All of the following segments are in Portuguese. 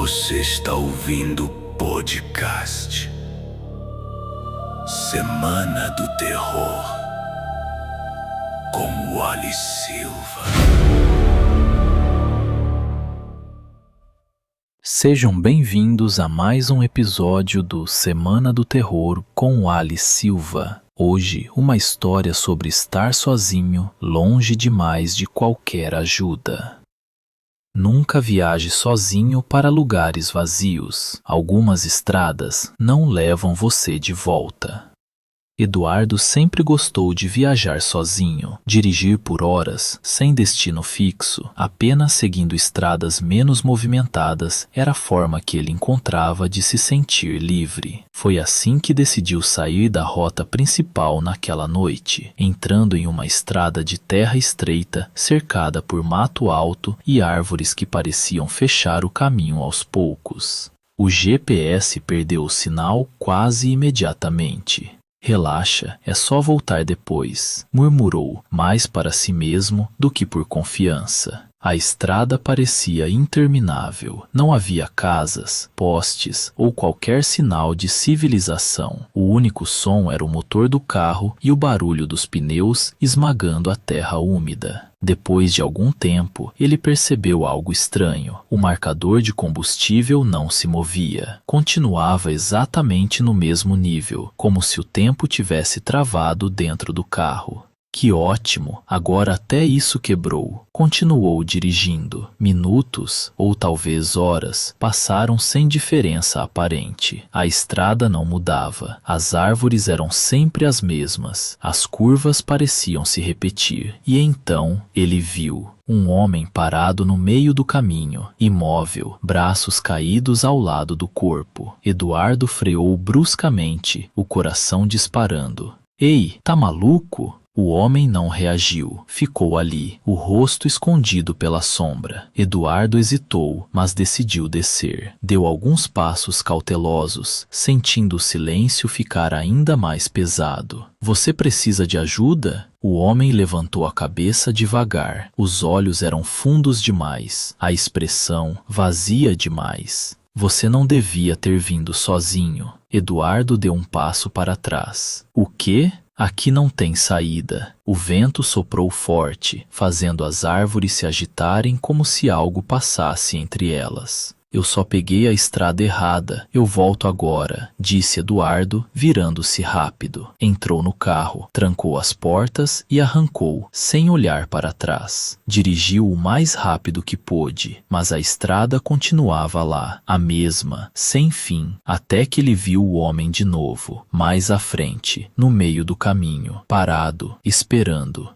Você está ouvindo o podcast Semana do Terror com Wally Silva. Sejam bem-vindos a mais um episódio do Semana do Terror com Wally Silva. Hoje, uma história sobre estar sozinho, longe demais de qualquer ajuda. Nunca viaje sozinho para lugares vazios. Algumas estradas não levam você de volta. Eduardo sempre gostou de viajar sozinho, dirigir por horas, sem destino fixo, apenas seguindo estradas menos movimentadas era a forma que ele encontrava de se sentir livre. Foi assim que decidiu sair da rota principal naquela noite, entrando em uma estrada de terra estreita, cercada por mato alto e árvores que pareciam fechar o caminho aos poucos. O GPS perdeu o sinal quase imediatamente. Relaxa, é só voltar depois, murmurou, mais para si mesmo do que por confiança. A estrada parecia interminável. Não havia casas, postes ou qualquer sinal de civilização. O único som era o motor do carro e o barulho dos pneus esmagando a terra úmida. Depois de algum tempo, ele percebeu algo estranho. O marcador de combustível não se movia. Continuava exatamente no mesmo nível, como se o tempo tivesse travado dentro do carro. Que ótimo! Agora até isso quebrou. Continuou dirigindo. Minutos, ou talvez horas, passaram sem diferença aparente. A estrada não mudava. As árvores eram sempre as mesmas. As curvas pareciam se repetir. E então ele viu um homem parado no meio do caminho, imóvel, braços caídos ao lado do corpo. Eduardo freou bruscamente, o coração disparando. Ei, tá maluco? O homem não reagiu. Ficou ali, o rosto escondido pela sombra. Eduardo hesitou, mas decidiu descer. Deu alguns passos cautelosos, sentindo o silêncio ficar ainda mais pesado. Você precisa de ajuda? O homem levantou a cabeça devagar. Os olhos eram fundos demais, a expressão vazia demais. Você não devia ter vindo sozinho. Eduardo deu um passo para trás. O quê? Aqui não tem saída. O vento soprou forte, fazendo as árvores se agitarem como se algo passasse entre elas. Eu só peguei a estrada errada. Eu volto agora, disse Eduardo, virando-se rápido. Entrou no carro, trancou as portas e arrancou, sem olhar para trás. Dirigiu o mais rápido que pôde, mas a estrada continuava lá, a mesma, sem fim, até que ele viu o homem de novo, mais à frente, no meio do caminho, parado, esperando.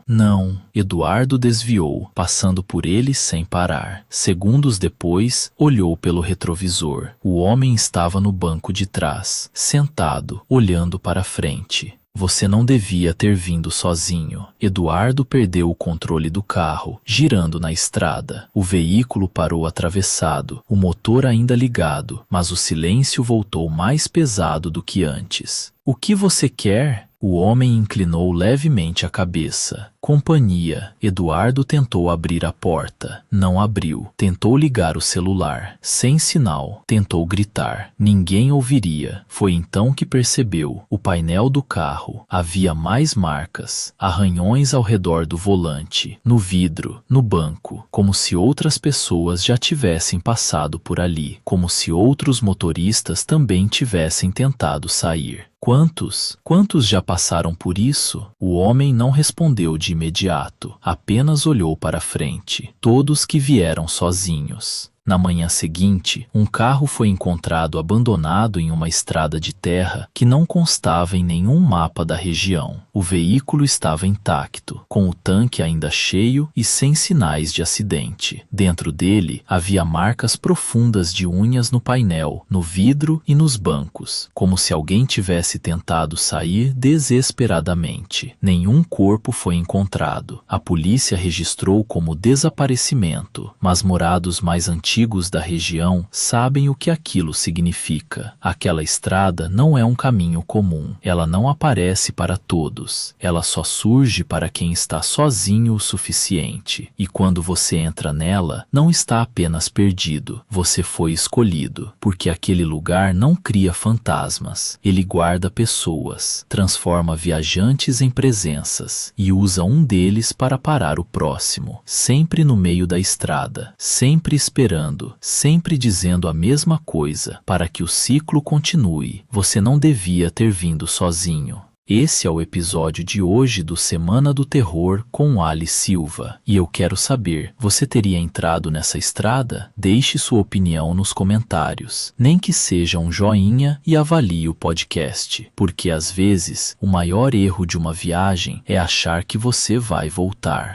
Não. Eduardo desviou, passando por ele sem parar. Segundos depois, olhou pelo retrovisor. O homem estava no banco de trás, sentado, olhando para frente. Você não devia ter vindo sozinho. Eduardo perdeu o controle do carro, girando na estrada. O veículo parou atravessado, o motor ainda ligado, mas o silêncio voltou mais pesado do que antes. O que você quer? O homem inclinou levemente a cabeça. Companhia. Eduardo tentou abrir a porta. Não abriu. Tentou ligar o celular. Sem sinal. Tentou gritar. Ninguém ouviria. Foi então que percebeu. O painel do carro. Havia mais marcas. Arranhões ao redor do volante. No vidro. No banco. Como se outras pessoas já tivessem passado por ali. Como se outros motoristas também tivessem tentado sair. Quantos já passaram por isso? O homem não respondeu de imediato, apenas olhou para frente. Todos que vieram sozinhos. Na manhã seguinte, um carro foi encontrado abandonado em uma estrada de terra que não constava em nenhum mapa da região. O veículo estava intacto, com o tanque ainda cheio e sem sinais de acidente. Dentro dele, havia marcas profundas de unhas no painel, no vidro e nos bancos, como se alguém tivesse tentado sair desesperadamente. Nenhum corpo foi encontrado. A polícia registrou como desaparecimento, mas morados mais antigos antigos da região sabem o que aquilo significa. Aquela estrada não é um caminho comum. Ela não aparece para todos. Ela só surge para quem está sozinho o suficiente. E quando você entra nela, não está apenas perdido. Você foi escolhido, porque aquele lugar não cria fantasmas. Ele guarda pessoas, transforma viajantes em presenças e usa um deles para parar o próximo, sempre no meio da estrada, sempre esperando, sempre dizendo a mesma coisa, para que o ciclo continue. Você não devia ter vindo sozinho. Esse é o episódio de hoje do Semana do Terror com Ali Silva. E eu quero saber, você teria entrado nessa estrada? Deixe sua opinião nos comentários. Nem que seja um joinha e avalie o podcast. Porque às vezes, o maior erro de uma viagem é achar que você vai voltar.